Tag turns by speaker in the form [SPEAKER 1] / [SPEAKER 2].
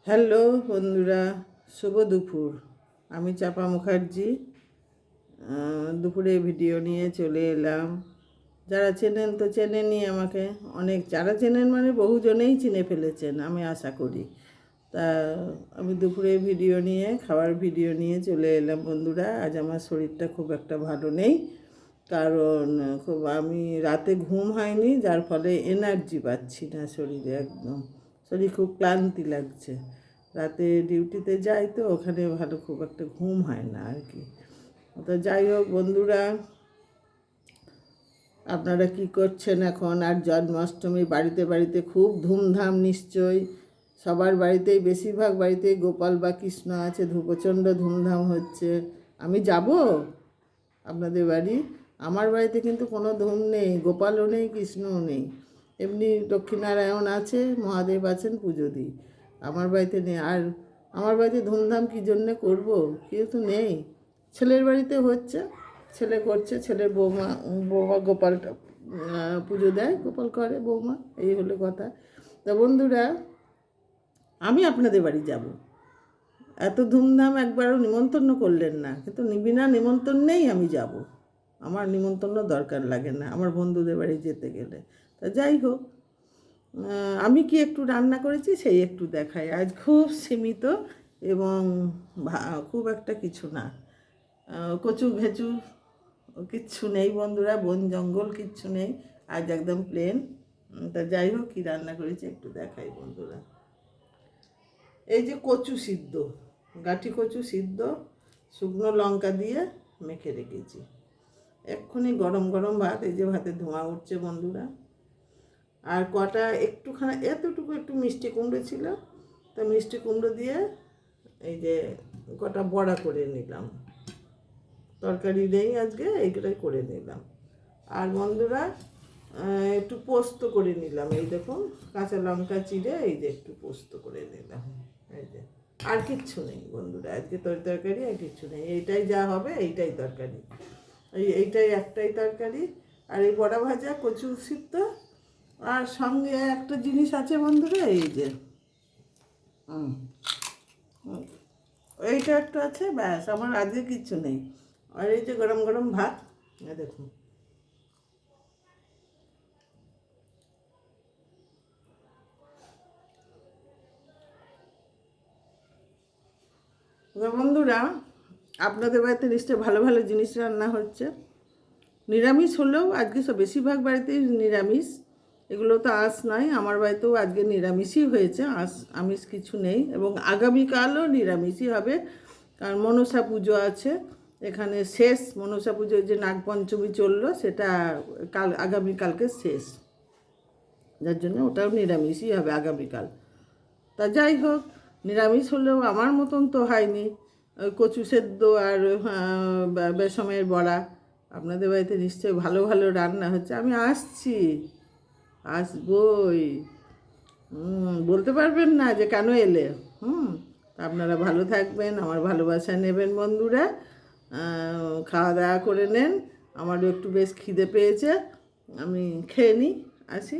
[SPEAKER 1] Hello বন্ধুরা, শুভ দুপুর। আমি চাপা মুখার্জি দুপুরে ভিডিও নিয়ে চলে এলাম। যারা চেনেন তো চেনেনই আমাকে, অনেক যারা চেনেন মানে বহুজনেই চিনে ফেলেছেন আমি আশা করি। তা আমি দুপুরে ভিডিও নিয়ে খাবার ভিডিও নিয়ে চলে এলাম বন্ধুরা। আজ আমার শরীরটা খুব একটা ভালো নেই, কারণ আমি রাতে ঘুম হয়নি, যার ফলে এনার্জি পাচ্ছি না শরীরে, একদম শরীর খুব ক্লান্তি লাগছে। রাতে ডিউটিতে যাই তো ওখানে ভালো খুব একটা ঘুম হয় না আর কি। তো যাই হোক বন্ধুরা, আপনারা কি করছেন এখন? আর জন্মাষ্টমী বাড়িতে বাড়িতে খুব ধুমধাম নিশ্চয়ই, সবার বাড়িতেই, বেশিরভাগ বাড়িতেই গোপাল বা কৃষ্ণ আছে, প্রচণ্ড ধুমধাম হচ্ছে। আমি যাব আপনাদের বাড়ি? আমার বাড়িতে কিন্তু কোনো ধুম নেই, গোপালও নেই, কৃষ্ণও নেই। এমনি লক্ষ্মীনারায়ণ আছে, মহাদেব আছেন, পুজো দিই। আমার বাড়িতে নেই। আর আমার বাড়িতে ধুমধাম কী জন্যে করবো? কেউ তো নেই। ছেলের বাড়িতে হচ্ছে, ছেলে করছে, ছেলের বৌমা গোপালটা পুজো দেয়, গোপাল করে বৌমা, এই হলো কথা। তা বন্ধুরা, আমি আপনাদের বাড়ি যাব। এত ধুমধাম একবারও নিমন্ত্রণ করলেন না, কিন্তু বিনা নিমন্ত্রণেই আমি যাব। আমার নিমন্ত্রণ দরকার লাগে না আমার বন্ধুদের বাড়ি যেতে গেলে। তা যাই হোক, আমি কি একটু রান্না করেছি সেই একটু দেখাই। আজ খুব সীমিত এবং খুব একটা কিছু না, কচু ঘেঁচু কিচ্ছু নেই বন্ধুরা, বন জঙ্গল কিচ্ছু নেই, আজ একদম প্লেন। তা যাই হোক, কী রান্না করেছি একটু দেখাই বন্ধুরা। এই যে কচু সিদ্ধ, গাঠি কচু সিদ্ধ শুকনো লঙ্কা দিয়ে মেখে রেখেছি। এক্ষুনি গরম গরম ভাত, এই যে ভাতে ধোঁয়া উঠছে বন্ধুরা। আর কটা একটুখানি এতটুকু একটু মিষ্টি কুমড়ো ছিল, তো মিষ্টি কুমড়ো দিয়ে এই যে কটা বড়া করে নিলাম। তরকারি নেই আজকে, এইগুলোই করে নিলাম। আর বন্ধুরা, একটু পোস্ত করে নিলাম। এই দেখুন, কাঁচা লঙ্কা চিড়ে এই যে একটু পোস্ত করে নিলাম। এই যে, আর কিচ্ছু নেই বন্ধুরা, আজকে তরকারি আর কিচ্ছু নেই। এইটাই যা হবে, এইটাই তরকারি, এইটাই একটাই তরকারি। আর এই বড়া ভাজা, কচু সিদ্ধ, আর সঙ্গে একটা জিনিস আছে বন্ধুরা, এই যে এইটা একটু আছে, ব্যাস, আমার আজকে কিচ্ছু নেই। আর এই যে গরম গরম ভাত, দেখুন। বন্ধুরা, আপনাদের বাড়িতে নিশ্চয়ই ভালো ভালো জিনিস রান্না হচ্ছে। নিরামিষ হলেও আজকে সব বেশিরভাগ বাড়িতেই নিরামিষ, এগুলো তো আঁশ নয়। আমার বাড়িতেও আজকে নিরামিষই হয়েছে, আমিষ কিছু নেই। এবং আগামীকালও নিরামিষই হবে, কারণ মনসা পুজো আছে এখানে। শেষ মনসা পুজো, যে নাগপঞ্চমী চললো, সেটা আগামীকালকে শেষ, যার জন্য ওটাও নিরামিষই হবে আগামীকাল। তা যাই হোক, নিরামিষ হলেও আমার মতন তো হয়নি। ওই কচু সেদ্ধ আর বেসমের বড়া। আপনাদের বাড়িতে নিশ্চয়ই ভালো ভালো রান্না হচ্ছে। আমি আসবই, বলতে পারবেন না যে কেন এলে। আপনারা ভালো থাকবেন, আমার ভালোবাসা নেবেন বন্ধুরা। খাওয়া দাওয়া করে নেন, আমারও একটু বেশ খিদে পেয়েছে, আমি খেয়ে নিই, আসি।